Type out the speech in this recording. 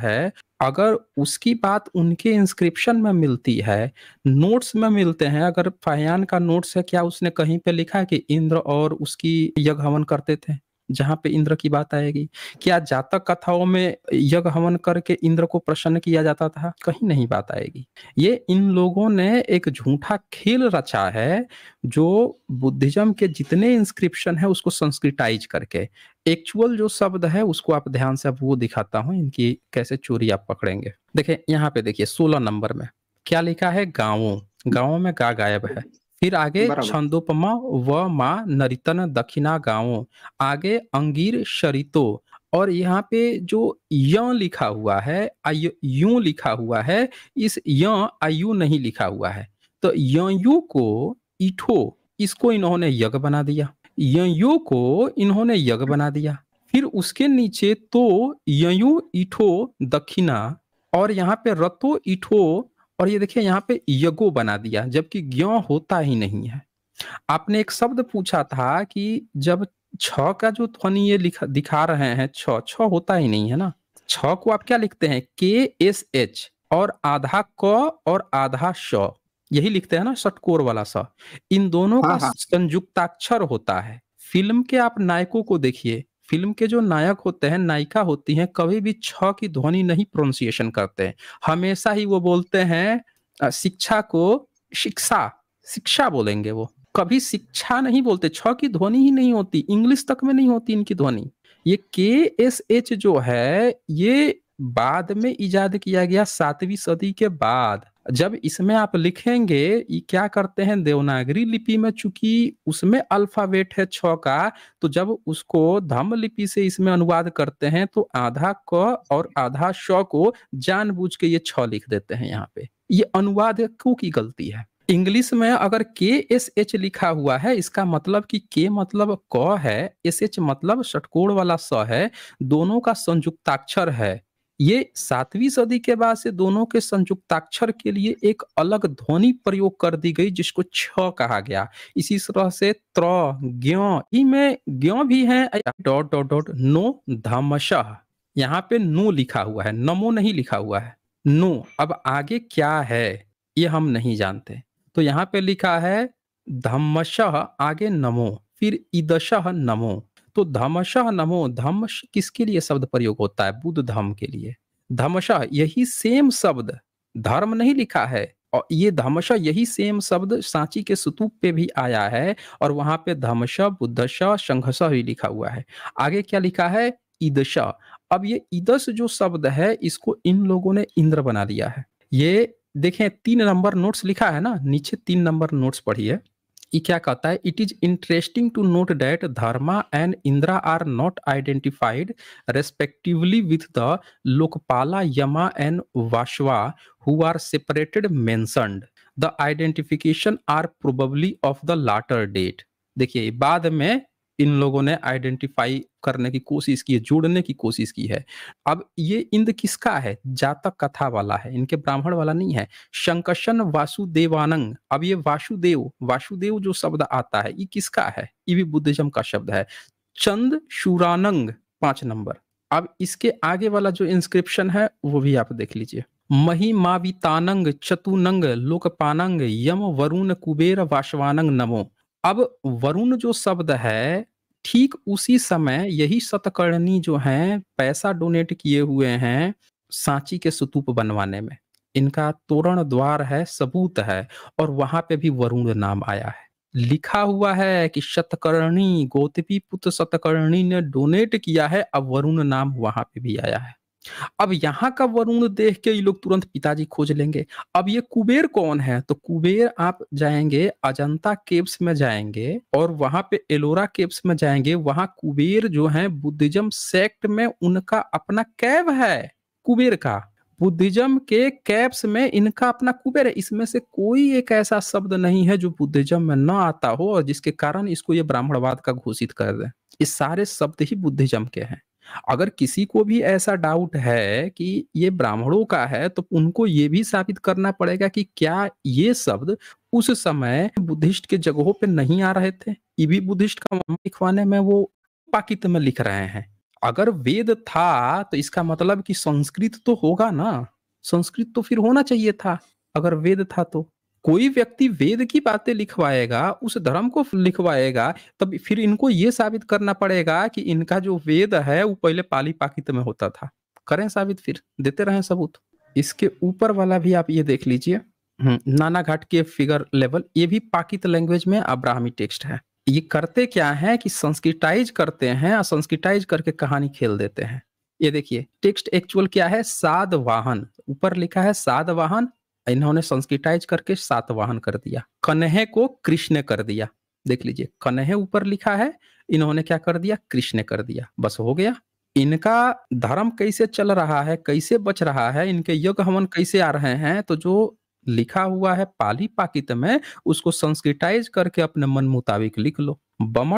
है, अगर उसकी बात उनके इंस्क्रिप्शन में मिलती है, नोट्स में मिलते हैं, अगर फाहियान का नोट्स है, क्या उसने कहीं पे लिखा है कि इंद्र और उसकी यज्ञ हवन करते थे? जहाँ पे इंद्र की बात आएगी। क्या जातक कथाओं में यज्ञ हवन करके इंद्र को प्रसन्न किया जाता था? कहीं नहीं बात आएगी। ये इन लोगों ने एक झूठा खेल रचा है, जो बुद्धिज्म के जितने इंस्क्रिप्शन है उसको संस्कृताइज करके, एक्चुअल जो शब्द है उसको आप ध्यान से, अब वो दिखाता हूँ इनकी कैसे चोरी आप पकड़ेंगे। देखिए यहाँ पे, देखिए 16 नंबर में क्या लिखा है? गाँवों, गाँवों में गा गायब है। फिर आगे बराबर। छंदोपमा व माँ नरितन दक्षिणा गाँवों, आगे अंगीर शरितो, और यहाँ पे जो य लिखा हुआ है, यूं लिखा हुआ है, इस य आयु नहीं लिखा हुआ है, तो यू को इठो, इसको इन्होंने यज्ञ बना दिया, यू को इन्होंने यज्ञ बना दिया। फिर उसके नीचे तो ययु इठो दक्षिणा, और यहाँ पे रतो इठो, और ये देखिए यहाँ पे यगो बना दिया, जबकि ज्ञ होता ही नहीं है। आपने एक शब्द पूछा था कि जब छ का जो ध्वनि ये दिखा रहे हैं, छ छ होता ही नहीं है ना। छ को आप क्या लिखते हैं? के एस एच, और आधा क और आधा श, यही लिखते हैं ना, षटकोर वाला स। इन दोनों का हाँ हाँ। संयुक्ताक्षर होता है। फिल्म के आप नायकों को देखिए, फिल्म के जो नायक होते हैं, नायिका होती हैं, कभी भी छ की ध्वनि नहीं प्रोनाउंसिएशन करते हैं। हमेशा ही वो बोलते हैं शिक्षा को शिक्षा, शिक्षा बोलेंगे वो, कभी शिक्षा नहीं बोलते। छ की ध्वनि ही नहीं होती, इंग्लिश तक में नहीं होती इनकी ध्वनि। ये के एस एच जो है, ये बाद में इजाद किया गया 7वीं सदी के बाद। जब इसमें आप लिखेंगे, ये क्या करते हैं, देवनागरी लिपि में चूंकि उसमें अल्फाबेट है छ का, तो जब उसको धम्म लिपि से इसमें अनुवाद करते हैं तो आधा क और आधा श को जानबूझ के ये छ लिख देते हैं यहाँ पे। ये अनुवादकों की गलती है। इंग्लिश में अगर के एस एच लिखा हुआ है, इसका मतलब कि के मतलब क है, एस एच मतलब षटकोण वाला स है, दोनों का संयुक्ताक्षर है। ये 7वीं सदी के बाद से दोनों के संयुक्ताक्षर के लिए एक अलग ध्वनि प्रयोग कर दी गई, जिसको छ कहा गया। इसी तरह से त्र, ज्ञ, ही में ज्ञ भी है, डॉट डॉट डॉट, नो धमशः, यहाँ पे नो लिखा हुआ है, नमो नहीं लिखा हुआ है, नो। अब आगे क्या है ये हम नहीं जानते, तो यहाँ पे लिखा है धम्मशः, आगे नमो, फिर ईदशः नमो। तो धमशः नमो, धम्म किसके लिए शब्द प्रयोग होता है? बुद्ध धम्म के लिए। धमशः यही सेम शब्द, धर्म नहीं लिखा है, और ये धमशः यही सेम शब्द सांची के स्तूप पे भी आया है, और वहां पे धमशः, बुद्धशः, संघशः भी लिखा हुआ है। आगे क्या लिखा है? ईदशः। अब ये ईदश जो शब्द है, इसको इन लोगों ने इंद्र बना दिया है। ये देखें 3 नंबर नोट्स लिखा है ना, नीचे 3 नंबर नोट्स पढ़िए। ये क्या कहता है? It is interesting to note that Dharma and Indra are not identified respectively with the Lokapala, Yama and Vasava, who are separated mentioned. The identification are probably of the later date. देखिए बाद में इन लोगों ने आइडेंटिफाई करने की कोशिश की है, जोड़ने की कोशिश की है। अब ये इंद्र किसका है? जातक कथा वाला है, इनके ब्राह्मण वाला नहीं है। शंकशन वासुदेवानंग, अब ये वासुदेव, वासुदेव जो शब्द आता है, ये किसका है? ये भी बुद्धिज्म का शब्द है। चंद शूरानंग, 5 नंबर। अब इसके आगे वाला जो इंस्क्रिप्शन है वो भी आप देख लीजिए। महिमावितानंग चतुनंग लोकपानंग यम वरुण कुबेर वाशवानंग नमो। अब वरुण जो शब्द है, ठीक उसी समय यही सतकर्णी जो हैं पैसा डोनेट किए हुए हैं सांची के स्तूप बनवाने में। इनका तोरण द्वार है, सबूत है, और वहां पे भी वरुण नाम आया है। लिखा हुआ है कि शतकर्णी, गौतमी पुत्र शतकर्णी ने डोनेट किया है, अब वरुण नाम वहां पे भी आया है। अब यहाँ का वरुण देख के ये लोग तुरंत पिताजी खोज लेंगे। अब ये कुबेर कौन है? तो कुबेर आप जाएंगे अजंता केव्स में जाएंगे, और वहां पे एलोरा केव्स में जाएंगे, वहां कुबेर जो है बुद्धिज्म सेक्ट में उनका अपना कैव है, कुबेर का। बुद्धिज्म के कैप्स में इनका अपना कुबेर है। इसमें से कोई एक ऐसा शब्द नहीं है जो बुद्धिज्म में न आता हो और जिसके कारण इसको ये ब्राह्मणवाद का घोषित कर दे। ये सारे शब्द ही बुद्धिज्म के हैं। अगर किसी को भी ऐसा डाउट है कि ये ब्राह्मणों का है, तो उनको ये भी साबित करना पड़ेगा कि क्या ये शब्द उस समय बुद्धिस्ट के जगहों पे नहीं आ रहे थे। ये भी बुद्धिस्ट का लिखवाने में वो पाकित में लिख रहे हैं। अगर वेद था तो इसका मतलब कि संस्कृत तो होगा ना, संस्कृत तो फिर होना चाहिए था, अगर वेद था तो। कोई व्यक्ति वेद की बातें लिखवाएगा, उस धर्म को लिखवाएगा, तब फिर इनको ये साबित करना पड़ेगा कि इनका जो वेद है वो पहले पाली-पाकित में होता था। करें साबित फिर, देते रहें सबूत। इसके ऊपर वाला भी आप ये देख लीजिए, नानाघाट के फिगर लेवल, ये भी पाकित लैंग्वेज में अब्राहमी टेक्स्ट है। ये करते क्या है कि संस्कृताइज करते हैं और संस्कृताइज करके कहानी खेल देते हैं। ये देखिए टेक्स्ट एक्चुअल क्या है, सातवाहन, ऊपर लिखा है सातवाहन, इन्होंने संस्कृताइज करके सातवाहन कर दिया, कन्हे को कृष्ण कर दिया। देख लीजिए कन्हे ऊपर लिखा है, इन्होंने क्या कर दिया, कृष्ण कर दिया, बस हो गया। इनका धर्म कैसे चल रहा है, कैसे बच रहा है, इनके यज्ञ हवन कैसे आ रहे हैं, तो जो लिखा हुआ है पाली पाकित में उसको संस्कृताइज करके अपने मन मुताबिक लिख लो। बमन